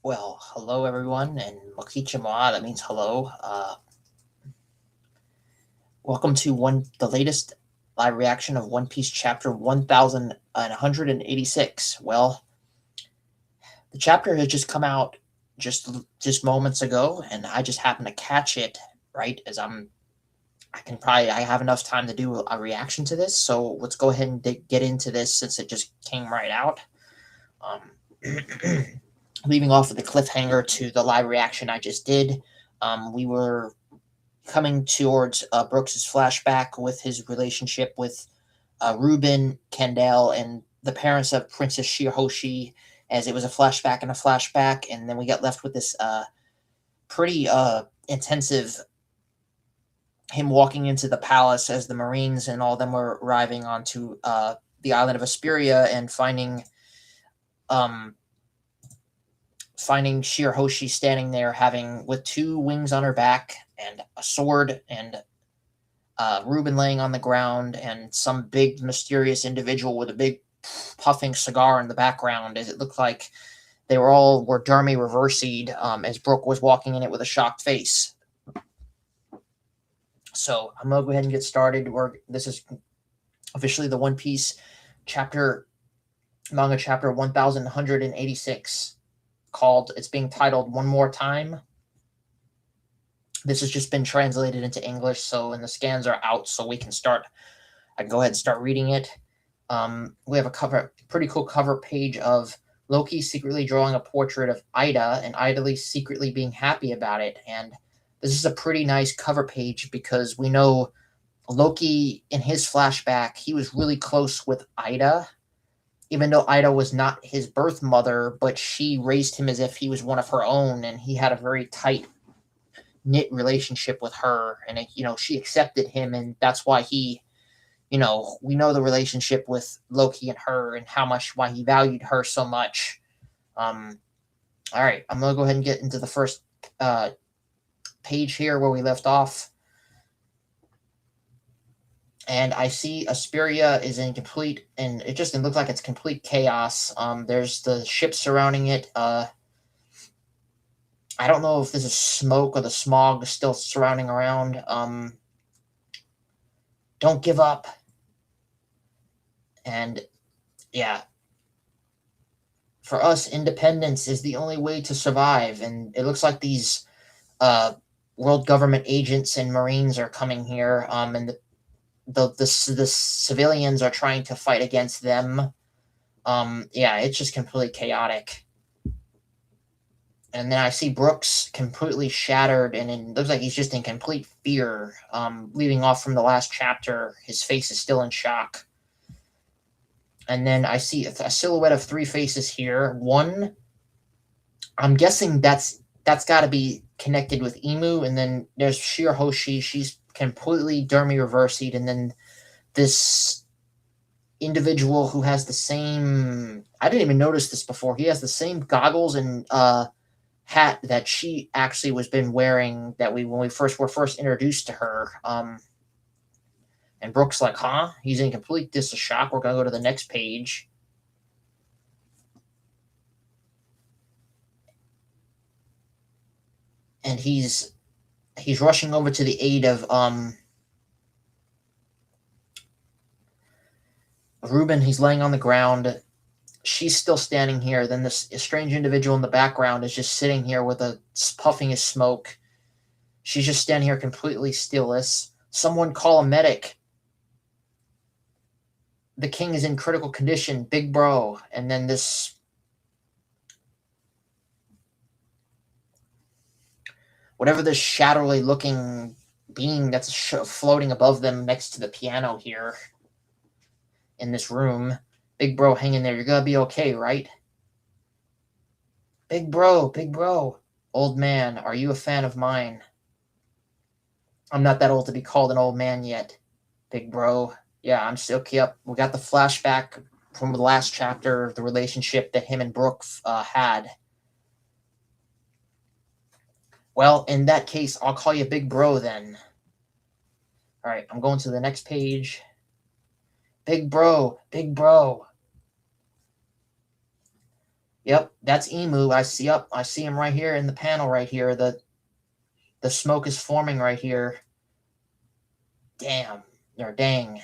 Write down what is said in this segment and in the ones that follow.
Well, hello everyone, and Mokicha Moa, that means hello. Welcome to the latest live reaction of One Piece chapter 1186. Well, the chapter has just come out just moments ago, and I just happened to catch it right as I have enough time to do a reaction to this, so let's go ahead and get into this since it just came right out. Leaving off with the cliffhanger to the live reaction I just did, we were coming towards Brooks's flashback with his relationship with Ruben, Kendall, and the parents of Princess Shirahoshi, as it was a flashback and a flashback, and then we got left with this pretty intensive him walking into the palace as the Marines and all of them were arriving onto the island of Asperia and finding Shirahoshi standing there having with two wings on her back and a sword, and Ruben laying on the ground, and some big mysterious individual with a big puffing cigar in the background, as it looked like they were Dharma reversied, as Brooke was walking in it with a shocked face. So I'm gonna go ahead and get started. This is officially the One Piece manga chapter 1186, it's being titled One More Time. This has just been translated into English, and the scans are out, so I can go ahead and start reading it. We have a pretty cool cover page of Loki secretly drawing a portrait of Ida, and Ida secretly being happy about it. And this is a pretty nice cover page because we know Loki, in his flashback, he was really close with Ida, even though Ida was not his birth mother, but she raised him as if he was one of her own, and he had a very tight knit relationship with her, and she accepted him, and that's why we know the relationship with Loki and her and why he valued her so much. All right, I'm gonna go ahead and get into the first page here where we left off. And I see Asperia is in complete, and it looks like it's complete chaos. There's the ship surrounding it. I don't know if this is smoke or the smog is still surrounding around. Don't give up. And yeah, for us, independence is the only way to survive. And it looks like these world government agents and Marines are coming here. And the civilians are trying to fight against them. Yeah, it's just completely chaotic. And then I see Brooks completely shattered, and it looks like he's just in complete fear. Leaving off from the last chapter, his face is still in shock. And then I see a silhouette of three faces here. One, I'm guessing that's got to be connected with Emu, and then there's Shirahoshi. She's completely Dharma reversied, and then this individual who has the same, I didn't even notice this before, he has the same goggles and hat that she actually was been wearing when we were first introduced to her. And Brooks like, huh? He's in complete shock. We're gonna go to the next page. And he's rushing over to the aid of Ruben. He's laying on the ground. She's still standing here. Then this strange individual in the background is just sitting here with puffing his smoke. She's just standing here completely stillless. Someone call a medic. The king is in critical condition, big bro. And then this whatever this shadowy looking being that's floating above them next to the piano here in this room. Big bro, hang in there. You're gonna be okay, right? Big bro. Old man, are you a fan of mine? I'm not that old to be called an old man yet. Big bro. Yeah, I'm still up. We got the flashback from the last chapter of the relationship that him and Brooke had. Well, in that case, I'll call you Big Bro then. All right, I'm going to the next page. Big bro. Yep, that's Emu. I see up. I see him right here in the panel right here. The smoke is forming right here. Damn. Or dang.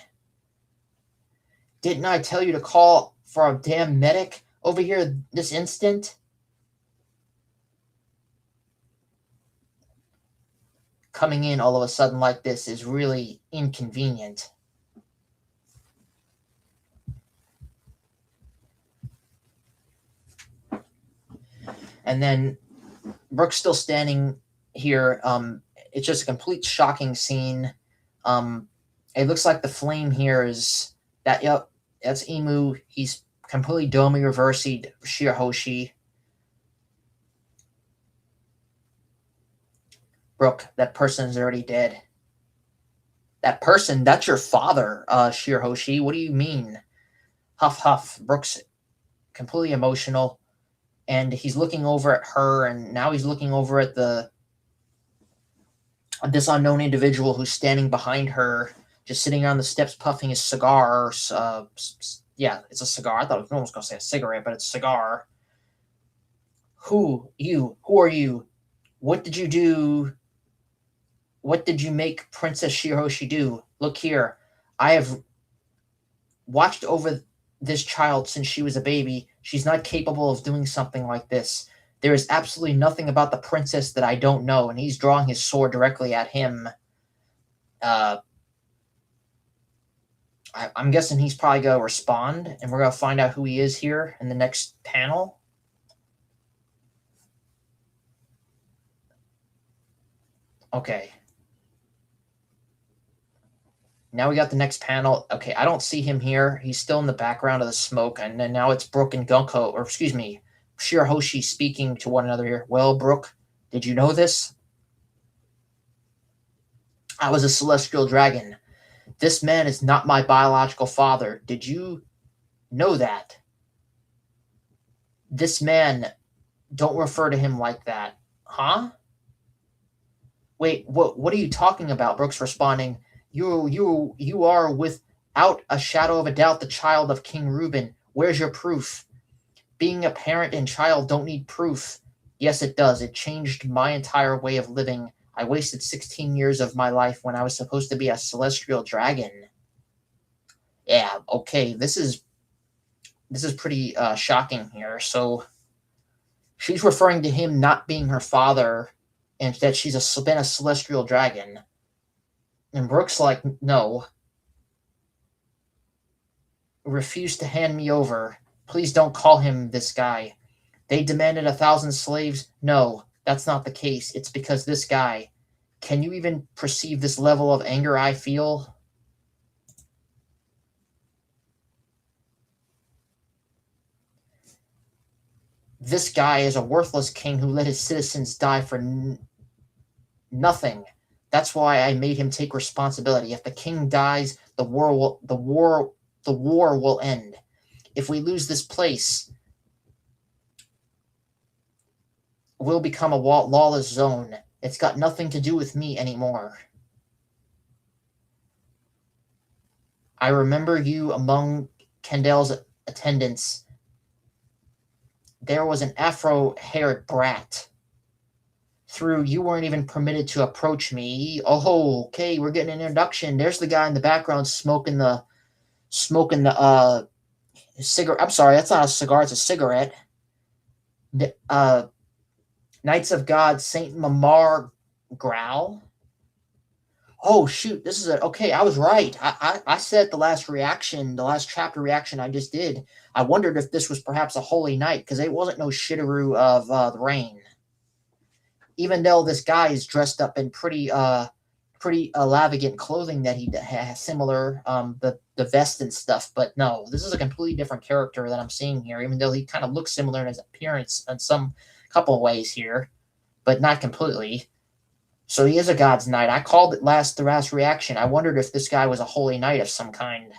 Didn't I tell you to call for a damn medic over here this instant? Coming in all of a sudden like this is really inconvenient. And then Brooke's still standing here. It's just a complete shocking scene. It looks like the flame here is that. Yep, that's Emu. He's completely Domi reversed Shirahoshi. Brooke, that person is already dead. That person, that's your father, Shirahoshi. What do you mean? Huff huff. Brooke's completely emotional, and he's looking over at her, and now he's looking over at this unknown individual who's standing behind her, just sitting on the steps puffing his cigar. Yeah, it's a cigar. I thought no one was going to say a cigarette, but it's a cigar. Who are you? What did you do? What did you make Princess Shirahoshi do? Look here. I have watched over this child since she was a baby. She's not capable of doing something like this. There is absolutely nothing about the princess that I don't know. And he's drawing his sword directly at him. I'm guessing he's probably going to respond, and we're going to find out who he is here in the next panel. Okay. Now we got the next panel. Okay, I don't see him here. He's still in the background of the smoke, and then now it's Brooke and Gunko, or excuse me, Shirahoshi speaking to one another here. Well, Brooke, did you know this? I was a celestial dragon. This man is not my biological father. Did you know that? This man, don't refer to him like that. Huh? Wait, what are you talking about? Brooke's responding. You are without a shadow of a doubt the child of King Reuben. Where's your proof? Being a parent and child don't need proof. Yes, it does. It changed my entire way of living. I wasted 16 years of my life when I was supposed to be a celestial dragon. Yeah, okay, this is pretty shocking here. So she's referring to him not being her father, and that she's been a celestial dragon. And Brooke's like, no. Refuse to hand me over. Please don't call him this guy. They demanded 1,000 slaves. No, that's not the case. It's because this guy. Can you even perceive this level of anger I feel? This guy is a worthless king who let his citizens die for nothing. That's why I made him take responsibility. If the king dies, the war will end. If we lose this place, we'll become a lawless zone. It's got nothing to do with me anymore. I remember you among Kendall's attendants. There was an afro-haired brat. You weren't even permitted to approach me. Oh, okay, we're getting an introduction. There's the guy in the background smoking the cigarette. I'm sorry, that's not a cigar, it's a cigarette. Knights of God, Saint Mamar Growl. Oh shoot, this is okay. I was right. I said the last chapter reaction I just did. I wondered if this was perhaps a holy night, because it wasn't no shitteroo of the rain. Even though this guy is dressed up in pretty lavagant clothing that he has similar, the vest and stuff. But no, this is a completely different character that I'm seeing here. Even though he kind of looks similar in his appearance in some couple of ways here, but not completely. So he is a god's knight. I called it the last reaction. I wondered if this guy was a holy knight of some kind.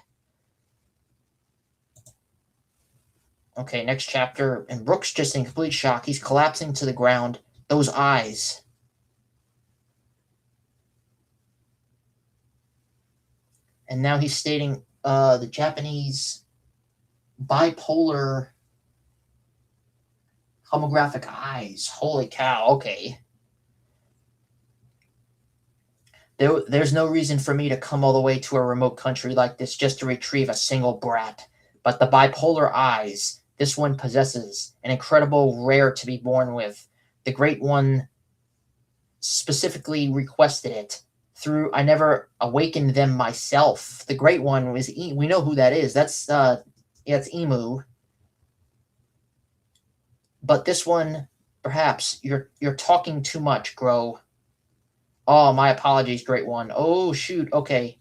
Okay, next chapter. And Brooke's just in complete shock. He's collapsing to the ground. Those eyes. And now he's stating the Japanese bipolar Homographic eyes. Holy cow. Okay. There's no reason for me to come all the way to a remote country like this just to retrieve a single brat. But the bipolar eyes this one possesses, an incredible rare to be born with. The Great One specifically requested it. Through I never awakened them myself. The Great One was we know who that is. That's yeah, it's Emu. But this one, perhaps you're talking too much, Grow. Oh, my apologies, Great One. Oh shoot. Okay,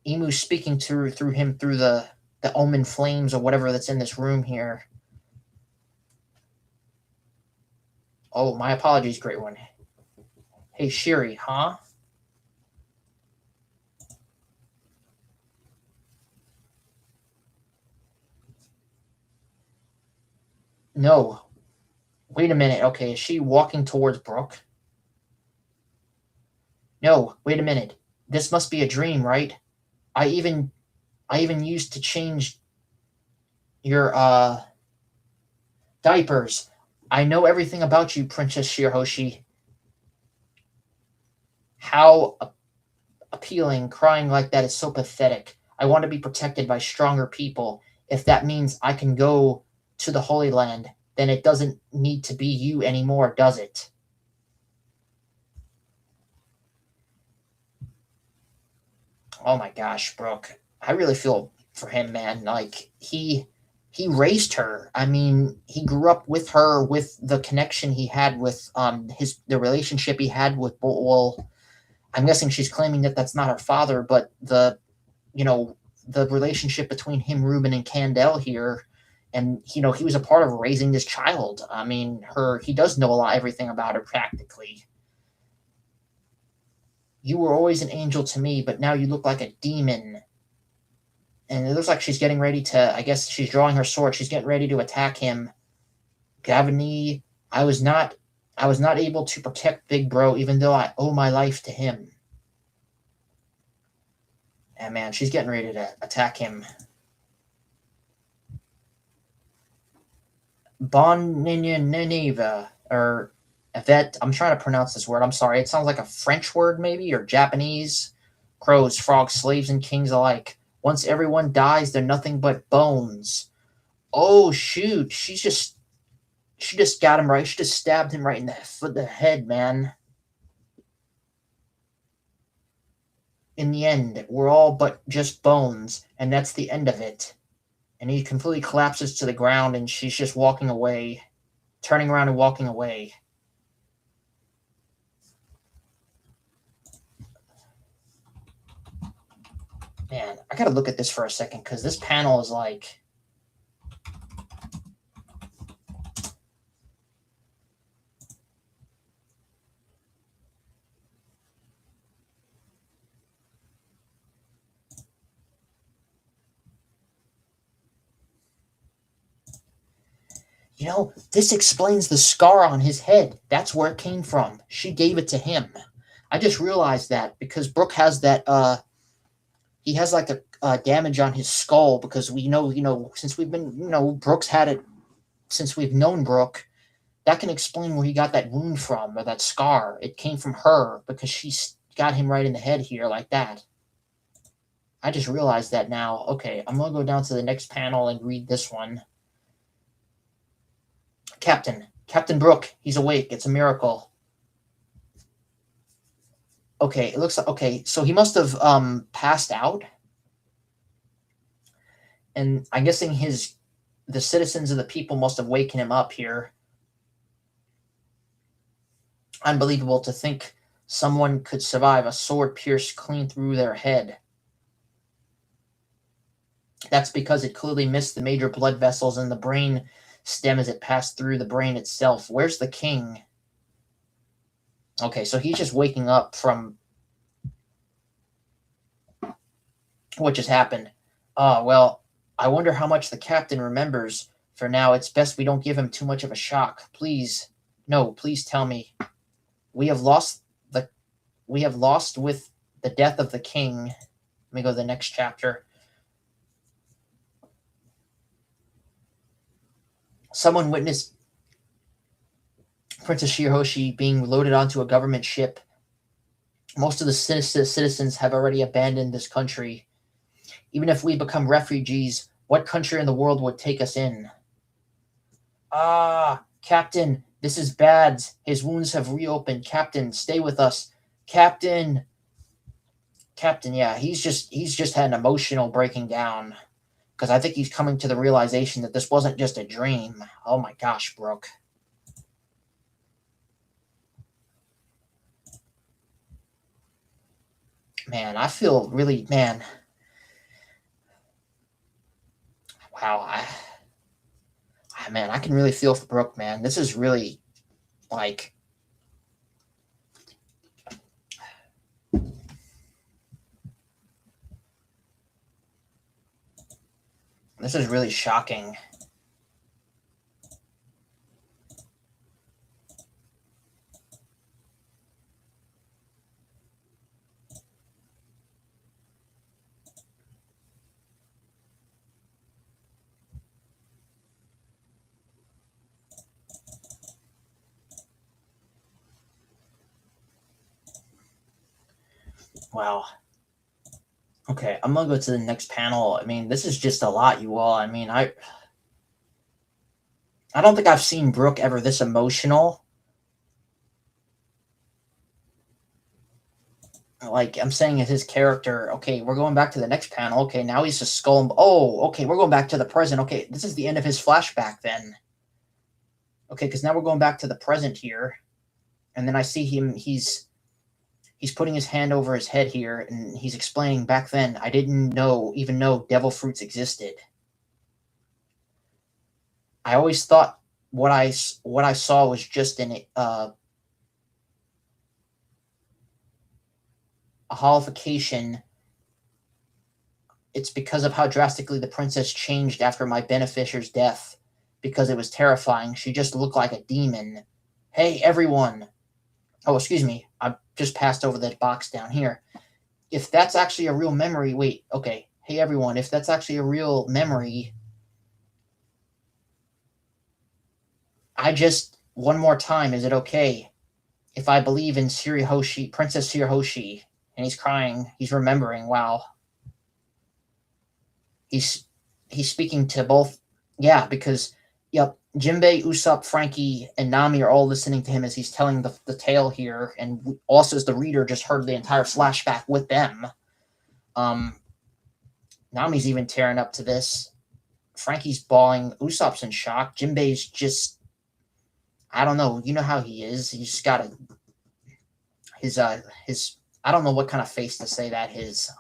Emu's speaking through him through the omen flames or whatever that's in this room here. Oh, my apologies, Great One. Hey, Shuri, huh? No. Wait a minute. Okay, is she walking towards Brooke? No, wait a minute. This must be a dream, right? I even I even used to change your diapers. I know everything about you, Princess Shirahoshi. How appealing. Crying like that is so pathetic. I want to be protected by stronger people. If that means I can go to the Holy Land, then it doesn't need to be you anymore, does it? Oh my gosh, Brooke. I really feel for him, man. Like he raised her. I mean, he grew up with her with the connection he had with his the relationship he had with well, I'm guessing she's claiming that that's not her father, but you know, the relationship between him, Ruben, and Candell here, and he was a part of raising this child. I mean, he does know a lot, everything about her practically. You were always an angel to me, but now you look like a demon. And it looks like she's getting ready to. I guess she's drawing her sword. She's getting ready to attack him. Gavini, I was not. I was not able to protect Big Bro, even though I owe my life to him. And man, she's getting ready to attack him. Bon Nineva, or Yvette. I'm trying to pronounce this word. I'm sorry. It sounds like a French word, maybe, or Japanese. Crows, frogs, slaves, and kings alike. Once everyone dies, they're nothing but bones. Oh shoot! She just got him right. She just stabbed him right in the head, man. In the end, we're all but just bones, and that's the end of it. And he completely collapses to the ground, and she's just walking away, turning around and walking away. Man, I gotta look at this for a second because this panel is like. This explains the scar on his head. That's where it came from. She gave it to him. I just realized that because Brooke has that. He has like a damage on his skull because we know, since we've been, Brooke's had it since we've known Brooke. That can explain where he got that wound from or that scar. It came from her because she got him right in the head here like that. I just realized that now. Okay, I'm going to go down to the next panel and read this one. Captain Brooke, he's awake. It's a miracle. Okay, it looks like, okay, so he must have passed out. And I'm guessing the citizens of the people must have waken him up here. Unbelievable to think someone could survive a sword pierced clean through their head. That's because it clearly missed the major blood vessels in the brain stem as it passed through the brain itself. Where's the king? Okay, so he's just waking up from what just happened. Well, I wonder how much the captain remembers. For now, it's best we don't give him too much of a shock. Please, no, please tell me. We have lost with the death of the king. Let me go to the next chapter. Someone witnessed Princess Shirahoshi being loaded onto a government ship. Most of the citizens have already abandoned this country. Even if we become refugees, what country in the world would take us in? Ah, Captain, this is bad. His wounds have reopened. Captain, stay with us. Captain. Captain, yeah, he's just had an emotional breaking down. Because I think he's coming to the realization that this wasn't just a dream. Oh my gosh, Brooke. Man, I feel really, man. Wow, man, I can really feel for Brooke, man. This is really like, this is really shocking. Wow. Okay, I'm gonna go to the next panel. I mean, this is just a lot, you all. I mean, I don't think I've seen Brooke ever this emotional. Like I'm saying, as his character. Okay, we're going back to the next panel. Okay, now he's a skull. Oh, okay, we're going back to the present. Okay, this is the end of his flashback then. Okay, because now we're going back to the present here, and then I see him. He's putting his hand over his head here, and he's explaining back then. I didn't even know devil fruits existed. I always thought what I saw was just a holification. It's because of how drastically the princess changed after my beneficiary's death. Because it was terrifying. She just looked like a demon. Hey, everyone. Oh, excuse me. I just passed over that box down here. If that's actually a real memory, wait, okay. Hey, everyone, if that's actually a real memory, one more time, is it okay if I believe in Shirahoshi, Princess Shirahoshi? And he's crying. He's remembering. Wow. He's speaking to both. Yeah, because, yep, Jinbei, Usopp, Frankie, and Nami are all listening to him as he's telling the tale here, and also as the reader just heard the entire flashback with them. Nami's even tearing up to this. Frankie's bawling. Usopp's in shock. Jinbei's just, I don't know. You know how he is. He's just got his I don't know what kind of face to say that his.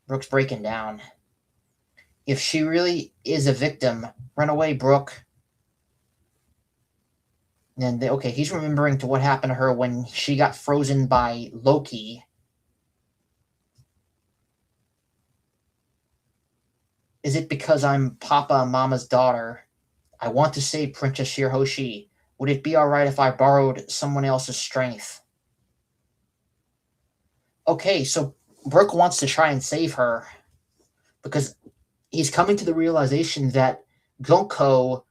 Brooke's breaking down. If she really is a victim, run away, Brooke. And okay, he's remembering to what happened to her when she got frozen by Loki. Is it because I'm Papa and Mama's daughter? I want to save Princess Shirahoshi. Would it be alright if I borrowed someone else's strength? Okay, so Brooke wants to try and save her because he's coming to the realization that Gonko,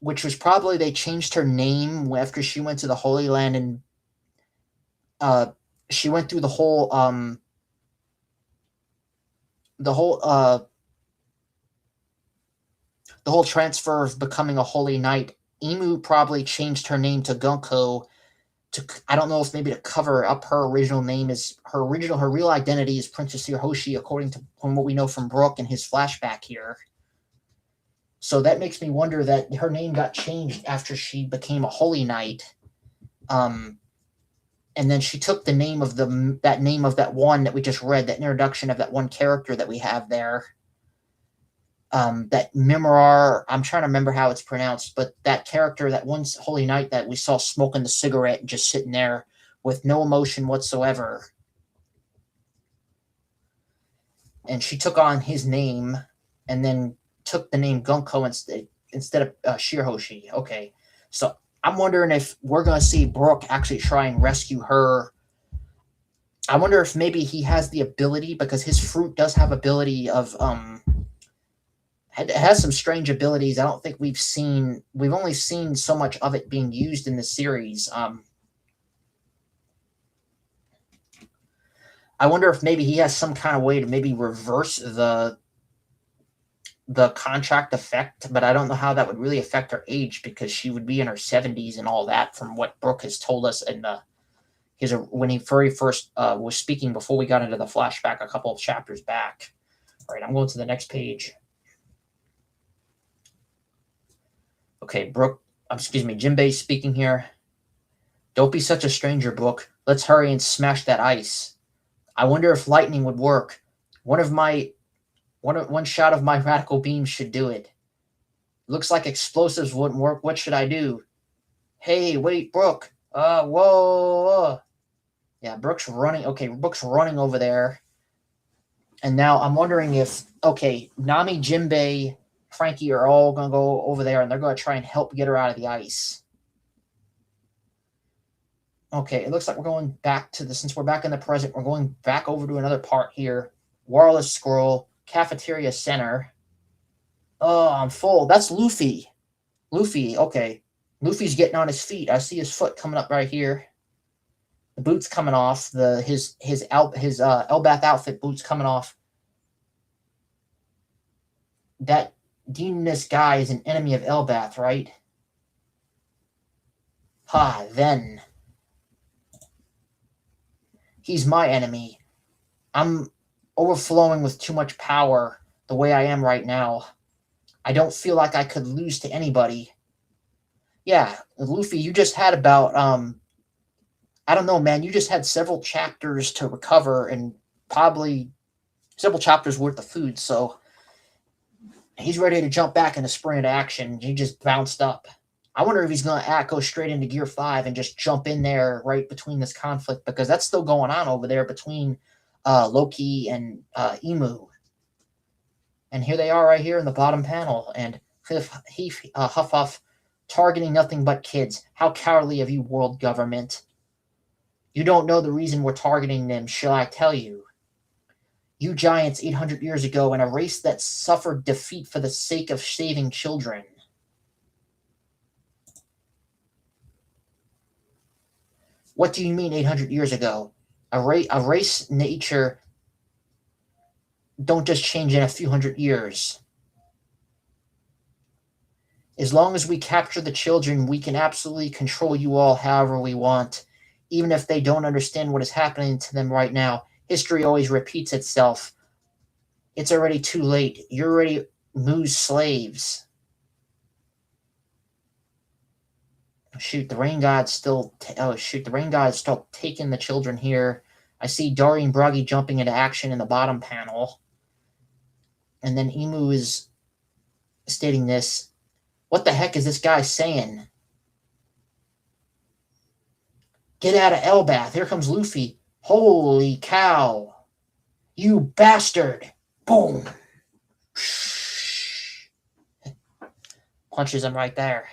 which was probably they changed her name after she went to the Holy Land, and she went through the whole transfer of becoming a holy knight. Emu probably changed her name to Gonko to, I don't know if maybe to cover up her original name. Is her real identity is Princess Shirahoshi, according to from what we know from Brooke and his flashback here. So that makes me wonder that her name got changed after she became a holy knight. And then she took the name of that one that we just read, that introduction of that one character that we have there. That Memorar, I'm trying to remember how it's pronounced, but that character, that one holy knight that we saw smoking the cigarette and just sitting there with no emotion whatsoever. And she took on his name and then took the name Gunko instead of Shirahoshi. Okay, so I'm wondering if we're going to see Brooke actually try and rescue her. I wonder if maybe he has the ability, because his fruit does have ability of It has some strange abilities. I don't think we've only seen so much of it being used in the series. I wonder if maybe he has some kind of way to maybe reverse the contract effect, but I don't know how that would really affect her age because she would be in her 70s and all that from what Brooke has told us in when he very first was speaking before we got into the flashback a couple of chapters back. All right, I'm going to the next page. Okay, Jinbei speaking here. Don't be such a stranger, Brooke. Let's hurry and smash that ice. I wonder if lightning would work. One shot of my radical beam should do it. Looks like explosives wouldn't work. What should I do? Hey, wait, Brooke. Whoa. Yeah, Brooke's running. Okay, Brooke's running over there. And now I'm wondering if, okay, Nami, Jinbei, Frankie are all going to go over there and they're going to try and help get her out of the ice. Okay, it looks like we're going back to since we're back in the present, we're going back over to another part here. Wireless scroll, cafeteria center. Oh, I'm full. That's Luffy. Luffy, okay. Luffy's getting on his feet. I see his foot coming up right here. The boots coming off. His Elbath outfit boots coming off. That Deanness guy is an enemy of Elbath, right? Ha, then. He's my enemy. I'm overflowing with too much power the way I am right now. I don't feel like I could lose to anybody. Yeah, Luffy, you just had about, I don't know, man, you just had several chapters to recover and probably several chapters worth of food, so he's ready to jump back into sprint action. He just bounced up. I wonder if he's going to go straight into Gear 5 and just jump in there right between this conflict, because that's still going on over there between Loki and Emu. And here they are right here in the bottom panel. And Huff, targeting nothing but kids. How cowardly of you, world government. You don't know the reason we're targeting them, shall I tell you? You giants 800 years ago in a race that suffered defeat for the sake of saving children. What do you mean 800 years ago? A race nature don't just change in a few hundred years. As long as we capture the children, we can absolutely control you all however we want, even if they don't understand what is happening to them right now. History always repeats itself. It's already too late. You're already Mu's slaves. Shoot, the rain god's still. The rain god's still taking the children here. I see Darian Bragi jumping into action in the bottom panel. And then Emu is stating this. What the heck is this guy saying? Get out of Elbath. Here comes Luffy. Holy cow. You bastard. Boom. Punches him right there.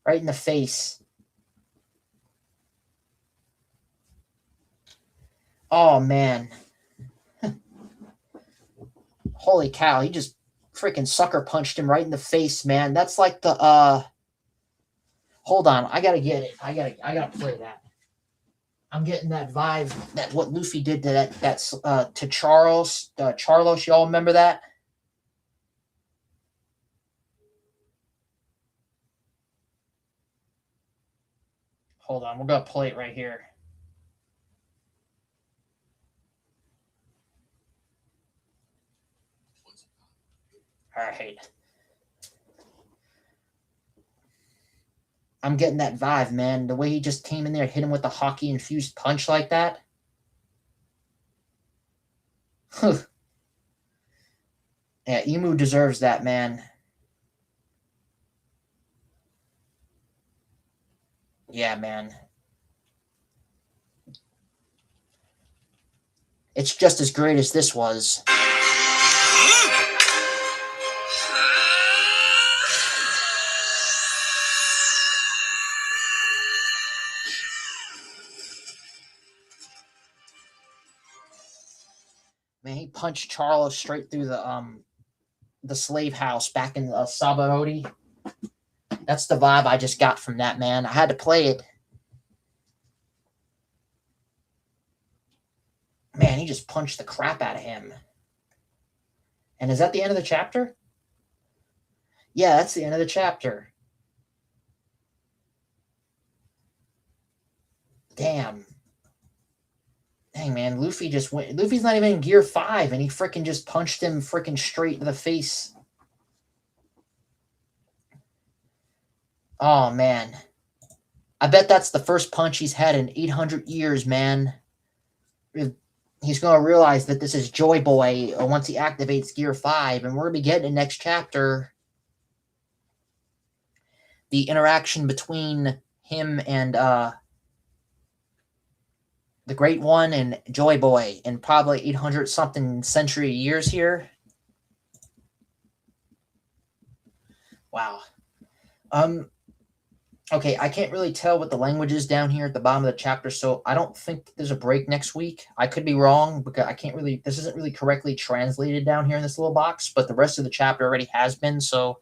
Right in the face. Oh, man. Holy cow. He just freaking sucker punched him right in the face, man. That's like the, hold on. I gotta get it. I gotta play that. I'm getting that vibe that what Luffy did to to Charles. Charlos, y'all remember that? Hold on, we're gonna play it right here. All right. I'm getting that vibe, man. The way he just came in there, hit him with a hockey infused punch like that. Yeah, Emu deserves that, man. Yeah, man. It's just as great as this was. Man, he punched Charles straight through the the slave house back in Sabaody. That's the vibe I just got from that, man. I had to play it. Man, he just punched the crap out of him. And is that the end of the chapter? Yeah, that's the end of the chapter. Damn. Dang, man, Luffy just went. Luffy's not even in Gear 5, and he freaking just punched him freaking straight in the face. Oh, man. I bet that's the first punch he's had in 800 years, man. He's going to realize that this is Joy Boy once he activates Gear 5, and we're going to be getting in next chapter. The interaction between him and the Great One and Joy Boy in probably 800-something century years here. Wow. Okay, I can't really tell what the language is down here at the bottom of the chapter, so I don't think there's a break next week. I could be wrong, because I can't really, this isn't really correctly translated down here in this little box, but the rest of the chapter already has been, so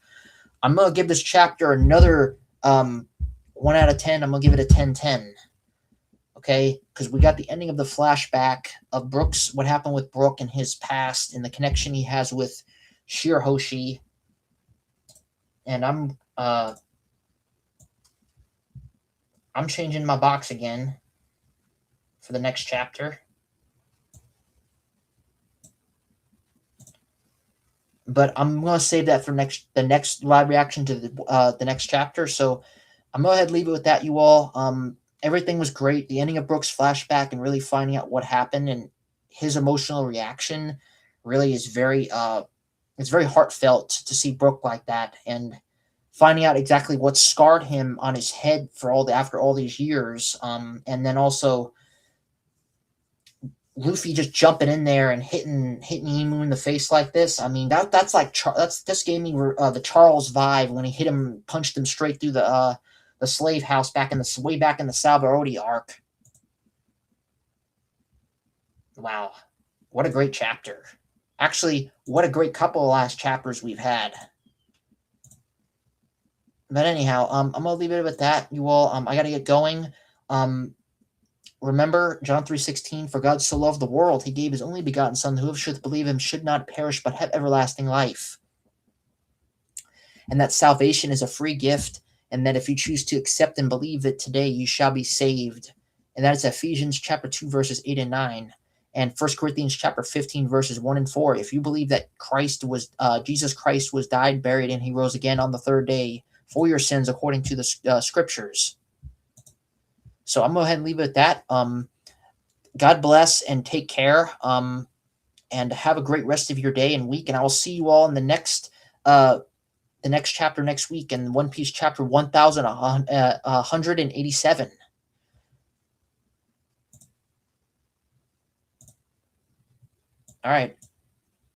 I'm going to give this chapter another 1 out of 10. I'm going to give it a 10-10. Okay, because we got the ending of the flashback of Brooks, what happened with Brook and his past, and the connection he has with Shirahoshi. And I'm changing my box again for the next chapter. But I'm going to save that for the next live reaction to the next chapter. So I'm going to go ahead and leave it with that, you all. Everything was great. The ending of Brooks' flashback and really finding out what happened and his emotional reaction really is very it's very heartfelt to see Brooke like that, and finding out exactly what scarred him on his head for after all these years. And then also Luffy just jumping in there and hitting Emu in the face like this. I mean, that's like that's just gave me the Charles vibe when he hit him, punched him straight through the slave house way back in the Sabaody arc. Wow, what a great chapter! Actually, what a great couple of last chapters we've had. But anyhow, I'm gonna leave it with that, you all. I gotta get going. Remember John 3:16, for God so loved the world, he gave his only begotten Son, whoever should believe him should not perish but have everlasting life. And that salvation is a free gift, and that if you choose to accept and believe it today, you shall be saved. And that is Ephesians chapter 2, verses 8 and 9. And 1 Corinthians chapter 15, verses 1 and 4. If you believe that Jesus Christ was died, buried, and he rose again on the third day for your sins according to the scriptures. So I'm going to go ahead and leave it at that. God bless and take care. And have a great rest of your day and week. And I will see you all in the next chapter next week, in One Piece chapter 1187. All right.